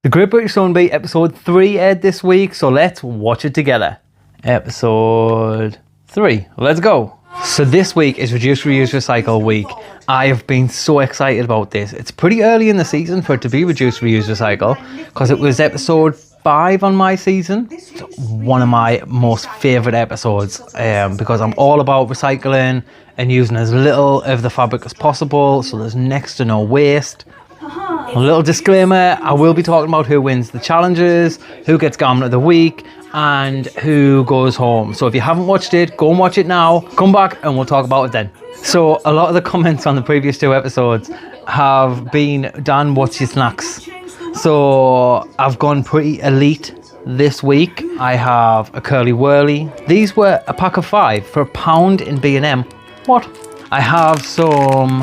The Great British Sewing Bee episode 3 aired this week, so let's watch it together. Episode 3, let's go. So this week is Reduce, Reuse, Recycle week. I have been so excited about this. It's pretty early in the season for it to be Reduce, Reuse, Recycle, because it was episode 5 on my season. It's one of my most favourite episodes because I'm all about recycling and using as little of the fabric as possible, so there's next to no waste. A little disclaimer, I will be talking about who wins the challenges, who gets Garment of the Week, and who goes home. So if you haven't watched it, go and watch it now, come back and we'll talk about it then. So a lot of the comments on the previous 2 episodes have been, Dan, what's your snacks? So I've gone pretty elite this week. I have a Curly Whirly. These were a pack of 5 for £1 in B&M. What? I have some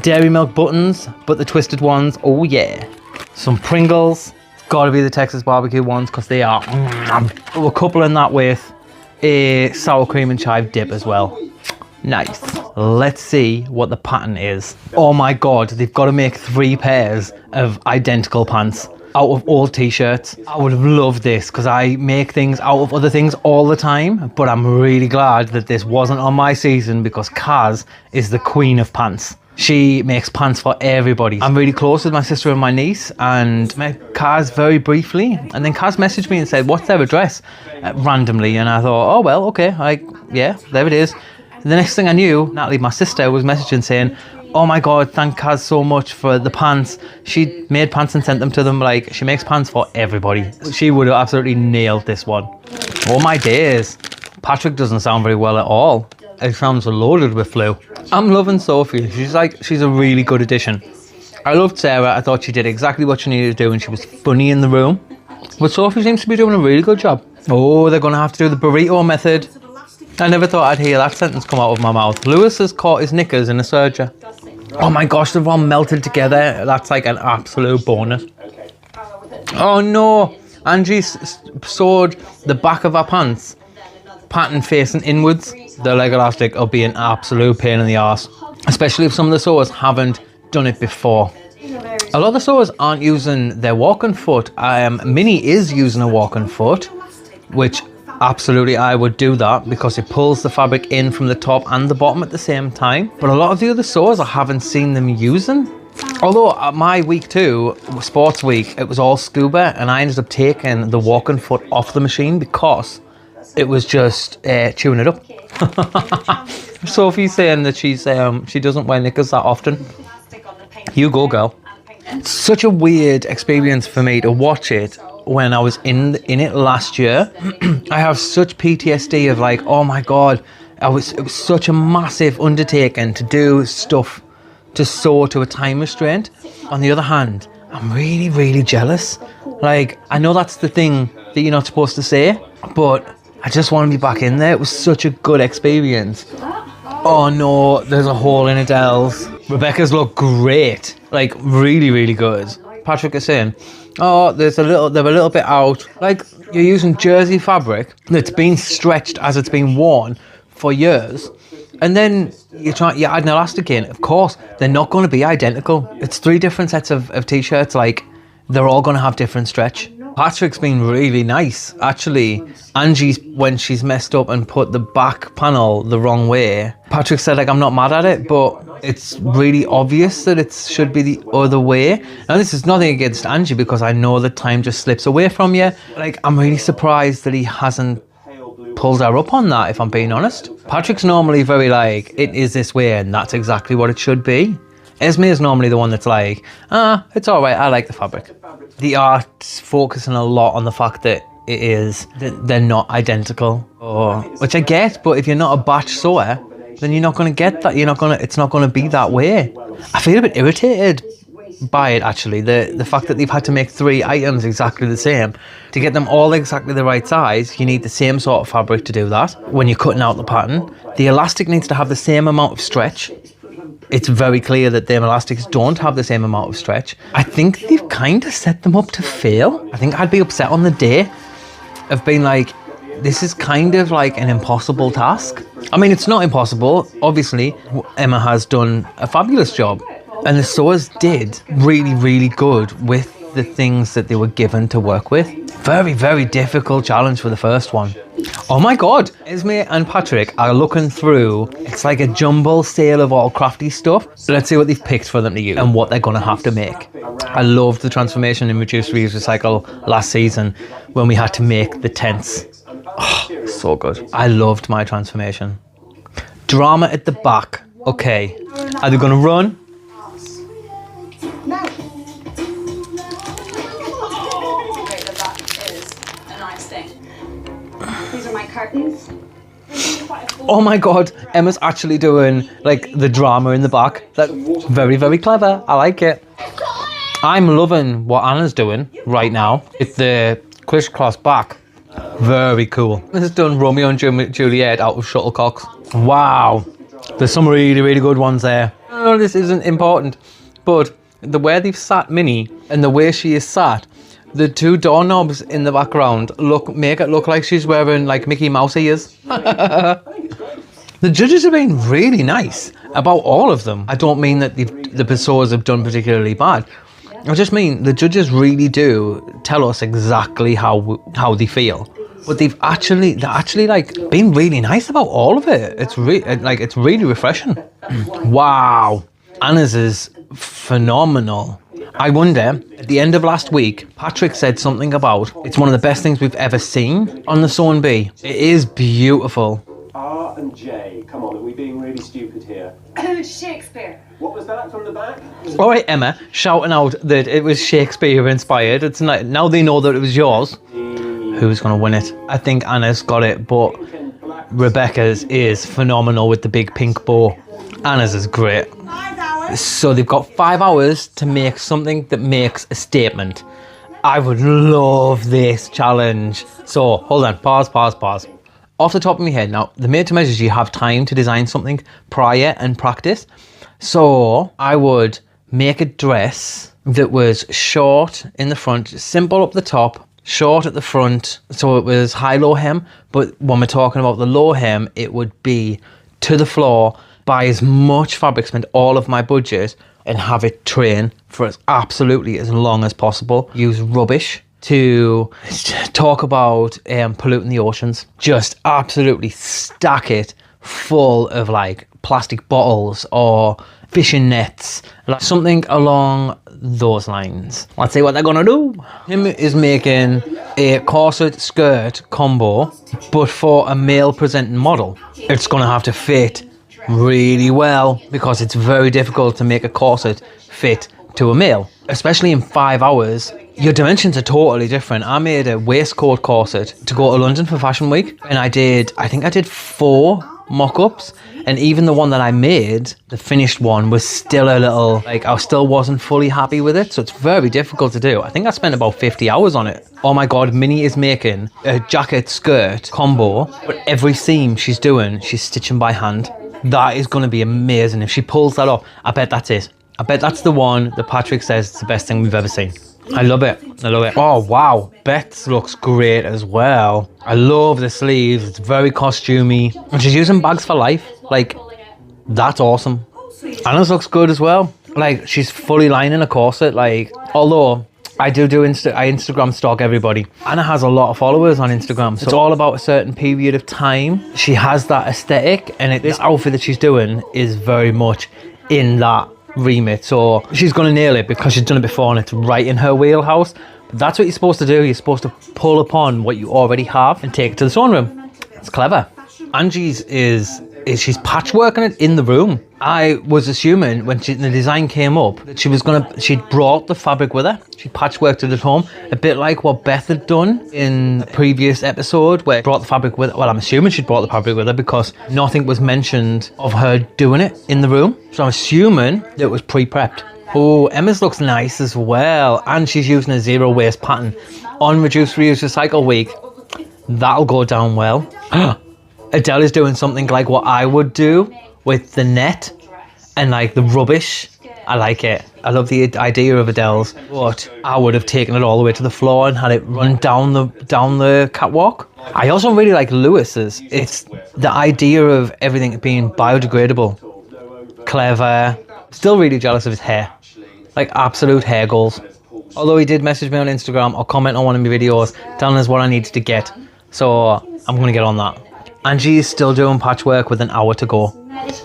Dairy Milk buttons, but the twisted ones, oh yeah. Some Pringles, it's gotta be the Texas barbecue ones because they are. We're coupling that with a sour cream and chive dip as well. Nice. Let's see what the pattern is. Oh my god, they've got to make 3 pairs of identical pants out of old t-shirts. I would have loved this because I make things out of other things all the time, but I'm really glad that this wasn't on my season because Kaz is the queen of pants. She makes pants for everybody. I'm really close with my sister and my niece, and met Kaz very briefly, and then Kaz messaged me and said, what's their address? Randomly, and I thought, oh well, okay, yeah, there it is. And the next thing I knew, Natalie, my sister, was messaging saying, oh my god, thank Kaz so much for the pants. She made pants and sent them to them. Like, she makes pants for everybody. She would have absolutely nailed this one. Oh my days. Patrick doesn't sound very well at all. It sounds loaded with flu. I'm loving Sophie. She's a really good addition. I loved Sarah. I thought she did exactly what she needed to do and she was funny in the room. But Sophie seems to be doing a really good job. Oh, they're going to have to do the burrito method. I never thought I'd hear that sentence come out of my mouth. Lewis has caught his knickers in a serger. Oh my gosh, they've all melted together. That's like an absolute bonus. Oh no, Angie sewed the back of her pants, pattern facing inwards. The leg elastic will be an absolute pain in the arse, especially if some of the sewers haven't done it before. A lot of the sewers aren't using their walking foot. Minnie is using a walking foot, which absolutely I would do that because it pulls the fabric in from the top and the bottom at the same time. But a lot of the other sewers I haven't seen them using. Although at my week 2, sports week, it was all scuba and I ended up taking the walking foot off the machine because it was just chewing it up. Sophie's saying that she doesn't wear knickers that often. You go, girl. It's such a weird experience for me to watch it when I was in it last year. I have such PTSD of like, oh my god, it was such a massive undertaking to do stuff to sew to a time restraint. On the other hand, I'm really, really jealous. Like, I know that's the thing that you're not supposed to say, but I just want to be back in there. It was such a good experience. Oh no, there's a hole in Adele's. Rebecca's look great. Like, really, really good. Patrick is saying, oh, they're a little bit out. Like, you're using jersey fabric that's been stretched as it's been worn for years. And then you add an elastic in. Of course, they're not going to be identical. It's 3 different sets of t-shirts. Like, they're all going to have different stretch. Patrick's been really nice. Actually, Angie's, when she's messed up and put the back panel the wrong way, Patrick said, like, I'm not mad at it, but it's really obvious that it should be the other way. Now, this is nothing against Angie because I know that time just slips away from you. Like, I'm really surprised that he hasn't pulled her up on that, if I'm being honest. Patrick's normally very like, it is this way and that's exactly what it should be. Esme is normally the one that's like, it's all right, I like the fabric. The art's focusing a lot on the fact that they're not identical, which I get, but if you're not a batch sewer, then you're not going to get that. It's not going to be that way. I feel a bit irritated by it, actually. The fact that they've had to make 3 items exactly the same. To get them all exactly the right size, you need the same sort of fabric to do that when you're cutting out the pattern. The elastic needs to have the same amount of stretch. It's very clear that them elastics don't have the same amount of stretch. I think they've kind of set them up to fail. I think I'd be upset on the day of being like, this is kind of like an impossible task. I mean, it's not impossible. Obviously, Emma has done a fabulous job. And the sewers did really, really good with the things that they were given to work with. Very, very difficult challenge for the first one. Oh my god, Esme and Patrick are looking through, it's like a jumble sale of all crafty stuff. Let's see what they've picked for them to use and what they're going to have to make. I loved the transformation in Reduce, Reuse, Recycle last season when we had to make the tents. Oh, so good. I loved my transformation. Drama at the back. Okay, are they going to run? No. Okay, but that is a nice thing. These are my curtains. Oh my god, Emma's actually doing like the drama in the back. That's very, very clever. I like it. I'm loving what Anna's doing right now with the crisscross back. Very cool. This has done Romeo and Juliet out of shuttlecocks. Wow. There's some really, really good ones there. I know this isn't important, but the way they've sat Minnie and the way she is sat, the two doorknobs in the background make it look like she's wearing like Mickey Mouse ears. The judges have been really nice about all of them. I don't mean that the Pessoas have done particularly bad. I just mean the judges really do tell us exactly how they feel. But they're actually like been really nice about all of it. It's really refreshing. Wow, Anna's is phenomenal. I wonder, at the end of last week, Patrick said something about it's one of the best things we've ever seen on the Sewn Bee. It is beautiful. R and J, come on, are we being really stupid here? Shakespeare. What was that from the back? All right, Emma, shouting out that it was Shakespeare inspired. It's not, now they know that it was yours. Who's going to win it? I think Anna's got it, but Rebecca's is phenomenal with the big pink bow. Anna's is great. 5 hours. So they've got 5 hours to make something that makes a statement. I would love this challenge. So hold on, pause. Off the top of my head, now the made to measures, you have time to design something prior and practice. So I would make a dress that was short in the front, simple up the top, short at the front, so it was high-low hem, but when we're talking about the low hem, it would be to the floor, buy as much fabric, spend all of my budget, and have it train for as absolutely as long as possible. Use rubbish to talk about polluting the oceans. Just absolutely stack it full of like plastic bottles or fishing nets, like something along those lines. Let's see what they're gonna do. Him is making a corset skirt combo, but for a male presenting model. It's gonna have to fit really well because it's very difficult to make a corset fit to a male, especially in 5 hours. Your dimensions are totally different. I made a waistcoat corset to go to London for Fashion Week, and I think I did 4 mock-ups, and even the one that I made, the finished one, was still a little, like, I still wasn't fully happy with it, so it's very difficult to do. I think I spent about 50 hours on it. Oh my god, Minnie is making a jacket skirt combo, but every seam she's doing, she's stitching by hand. That is going to be amazing. If she pulls that off, I bet that's it. I bet that's the one that Patrick says is the best thing we've ever seen. I love it. Oh wow, Beth's looks great as well. I love the sleeves. It's very costumey, and she's using bags for life. Like, that's awesome. Anna's looks good as well. Like, she's fully lining a corset. Like, although I Instagram stalk everybody. Anna has a lot of followers on Instagram, so it's all about a certain period of time. She has that aesthetic, and this outfit that she's doing is very much in that remit, so she's gonna nail it because she's done it before and it's right in her wheelhouse. But that's what you're supposed to do. You're supposed to pull upon what you already have and take it to the sewing room. It's clever. Angie's is she's patchworking it in the room. I was assuming when the design came up that she'd brought the fabric with her. She patchworked it at home, a bit like what Beth had done in a previous episode where she brought the fabric with her. Well, I'm assuming she'd brought the fabric with her because nothing was mentioned of her doing it in the room. So I'm assuming that it was pre-prepped. Oh, Emma's looks nice as well. And she's using a zero waste pattern on Reduce, Reuse, Recycle week. That'll go down well. Adele is doing something like what I would do with the net and like the rubbish. I like it. I love the idea of Adele's, but I would have taken it all the way to the floor and had it run down the catwalk. I also really like Lewis's. It's the idea of everything being biodegradable, clever. Still really jealous of his hair, like absolute hair goals. Although he did message me on Instagram or comment on one of my videos telling us what I needed to get. So I'm going to get on that. Angie's still doing patchwork with an hour to go.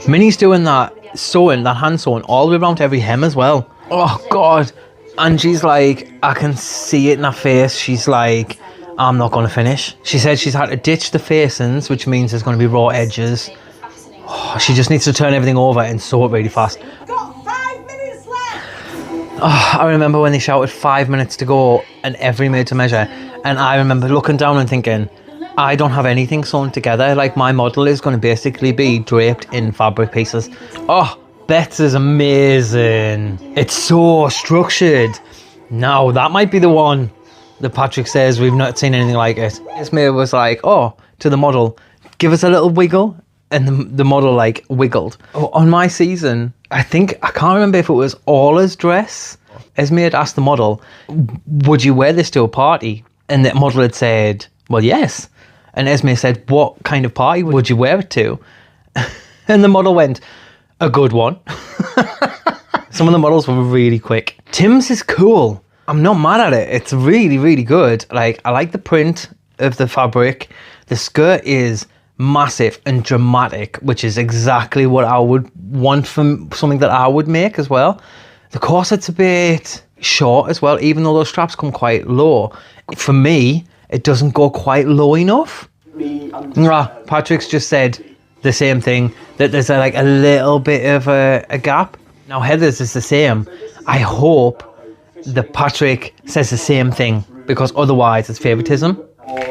Minnie's doing that sewing, that hand sewing, all the way around to every hem as well. Oh God. Angie's like, I can see it in her face. She's like, I'm not going to finish. She said she's had to ditch the facings, which means there's going to be raw edges. Oh, she just needs to turn everything over and sew it really fast. Got 5 minutes left. Oh, I remember when they shouted 5 minutes to go and every made to measure. And I remember looking down and thinking, I don't have anything sewn together. Like, my model is going to basically be draped in fabric pieces. Oh, Beth's is amazing. It's so structured. Now, that might be the one that Patrick says we've not seen anything like it. Esme was like, oh, to the model, give us a little wiggle. And the model like wiggled. Oh, on my season, I can't remember if it was Orla's dress. Esme had asked the model, would you wear this to a party? And the model had said, well, yes. And Esme said, what kind of party would you wear it to? And the model went, a good one. Some of the models were really quick. Tim's is cool. I'm not mad at it. It's really, really good. Like, I like the print of the fabric. The skirt is massive and dramatic, which is exactly what I would want from something that I would make as well. The corset's a bit short as well, even though those straps come quite low. For me, it doesn't go quite low enough. Patrick's just said the same thing, that there's a little bit of a gap. Now Heather's is the same. I hope that Patrick says the same thing, because otherwise it's favoritism.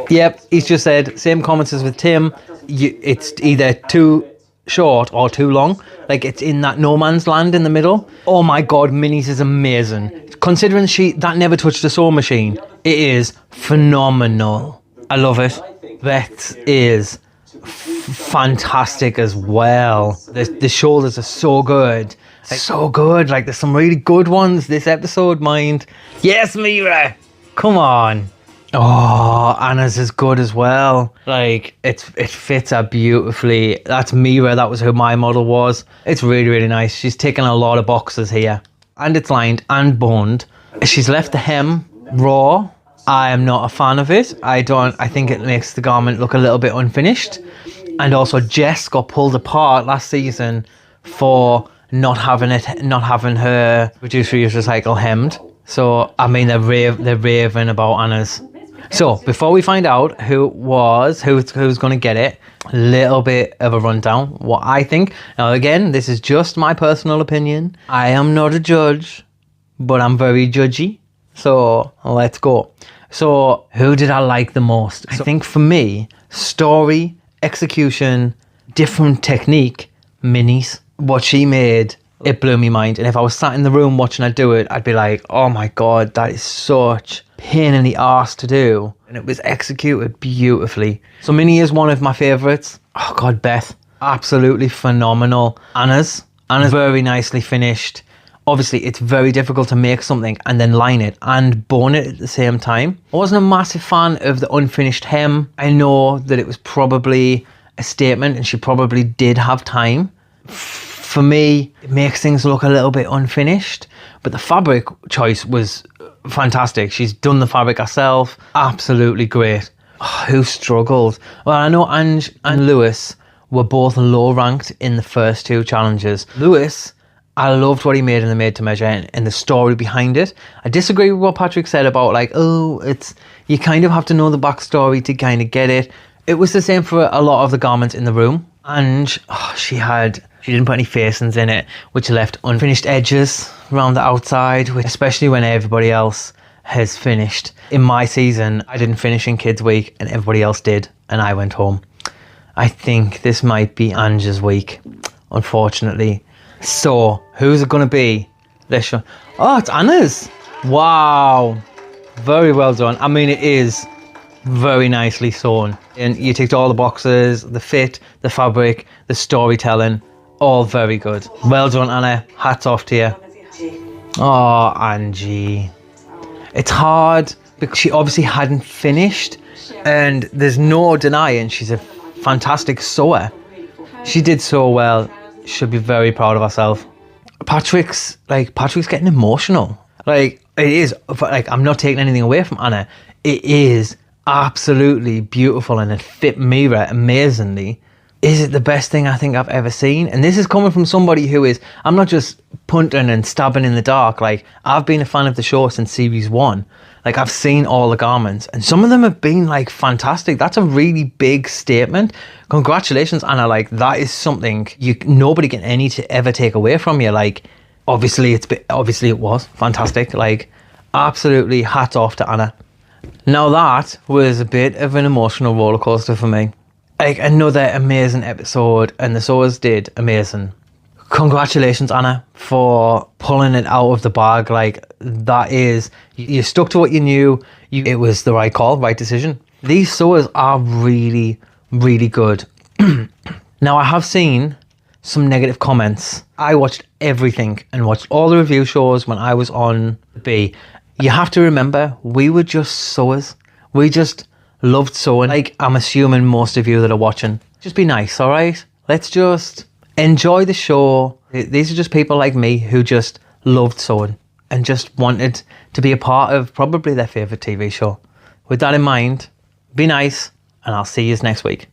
Yep, he's just said same comments as with Tim. It's either too short or too long. Like, it's in that no man's land in the middle. Oh my God, Minnie's is amazing. Considering that never touched a sewing machine, it is phenomenal. I love it. Beth is fantastic as well. The shoulders are so good. So good. Like, there's some really good ones this episode, mind. Yes, Mira. Come on. Oh, Anna's is good as well. Like, it fits her beautifully. That's Mira. That was who my model was. It's really, really nice. She's taken a lot of boxes here. And it's lined and boned. She's left the hem raw. I am not a fan of it. I think it makes the garment look a little bit unfinished. And also, Jess got pulled apart last season for not having her reduce, reuse, recycle hemmed. So I mean, they're raving about Anna's. So before we find out who's going to get it, a little bit of a rundown what I think. Now again, this is just my personal opinion. I am not a judge, but I'm very judgy. So let's go. So who did I like the most? I think for me, story, execution, different technique, Minnie's. What she made, it blew me mind. And if I was sat in the room watching her do it, I'd be like, oh my God, that is such pain in the arse to do. And it was executed beautifully. So Minnie is one of my favorites. Oh God, Beth, absolutely phenomenal. Anna's very nicely finished. Obviously, it's very difficult to make something and then line it and bone it at the same time. I wasn't a massive fan of the unfinished hem. I know that it was probably a statement and she probably did have time. For me, it makes things look a little bit unfinished, but the fabric choice was fantastic. She's done the fabric herself. Absolutely great. Oh, who struggled? Well, I know Ange and Lewis were both low ranked in the first two challenges. Lewis, I loved what he made in the made to measure and the story behind it. I disagree with what Patrick said about like, oh, you kind of have to know the backstory to kind of get it. It was the same for a lot of the garments in the room. Ange, she didn't put any facings in it, which left unfinished edges around the outside, especially when everybody else has finished. In my season, I didn't finish in Kids Week and everybody else did, and I went home. I think this might be Ange's week, unfortunately. So, who's it going to be? Oh, it's Anna's. Wow. Very well done. I mean, it is very nicely sewn. And you ticked all the boxes, the fit, the fabric, the storytelling. All very good. Well done, Anna. Hats off to you. Oh, Angie. It's hard because she obviously hadn't finished and there's no denying she's a fantastic sewer. She did so well. Should be very proud of herself. Patrick's getting emotional. Like, It is, like, I'm not taking anything away from Anna. It is absolutely beautiful and it fit Mira amazingly. Is it the best thing I think I've ever seen? And this is coming from somebody who is, I'm not just punting and stabbing in the dark. Like, I've been a fan of the show since series 1. Like, I've seen all the garments and some of them have been like fantastic. That's a really big statement. Congratulations, Anna. Like, that is something nobody can ever take away from you. Like, obviously it was fantastic. Like, absolutely hats off to Anna. Now that was a bit of an emotional roller coaster for me. Like, another amazing episode, and the Soas did amazing. Congratulations, Anna, for pulling it out of the bag. Like, that is, you stuck to what you knew. It was the right call, right decision. These Soas are really, really good. Now, I have seen some negative comments. I watched everything and watched all the review shows when I was on B. You have to remember, we were just Soas. We just loved sewing. Like, I'm assuming most of you that are watching. Just be nice, all right? Let's just enjoy the show. These are just people like me who just loved sewing and just wanted to be a part of probably their favourite TV show. With that in mind, be nice, and I'll see you next week.